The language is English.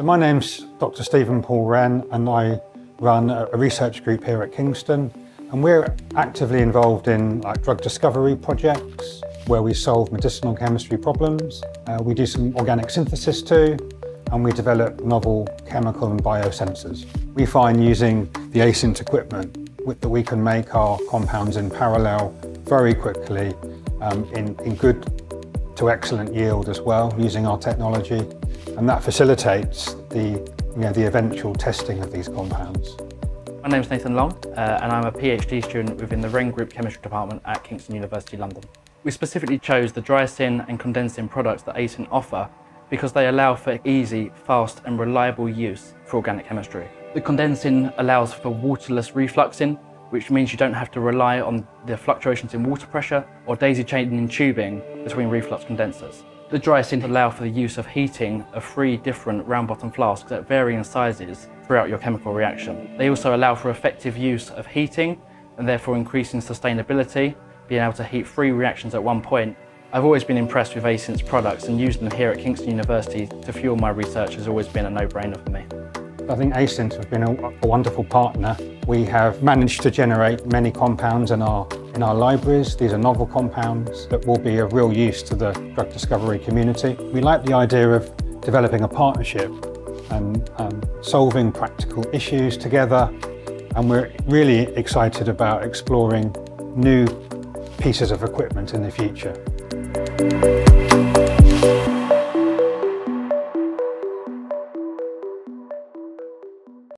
So my name's Dr. Stephen Paul Wren, and I run a research group here at Kingston, and we're actively involved in drug discovery projects where we solve medicinal chemistry problems. We do some organic synthesis too, and we develop novel chemical and biosensors. We find using the Asynt equipment that we can make our compounds in parallel very quickly in good to excellent yield as well, using our technology, and that facilitates the eventual testing of these compounds. My name is Nathan Long, and I'm a PhD student within the Wren Group Chemistry Department at Kingston University, London. We specifically chose the dry syn and condensing products that Asynt offer because they allow for easy, fast and reliable use for organic chemistry. The condensing allows for waterless refluxing, which means you don't have to rely on the fluctuations in water pressure or daisy-chaining in tubing between reflux condensers. The dry syn allow for the use of heating of 3 different round-bottom flasks at varying sizes throughout your chemical reaction. They also allow for effective use of heating and therefore increasing sustainability, being able to heat 3 reactions at one point. I've always been impressed with Asynt's products, and using them here at Kingston University to fuel my research has always been a no-brainer for me. I think Asynt have been a wonderful partner. We have managed to generate many compounds in our libraries. These are novel compounds that will be of real use to the drug discovery community. We like the idea of developing a partnership and solving practical issues together, and we're really excited about exploring new pieces of equipment in the future.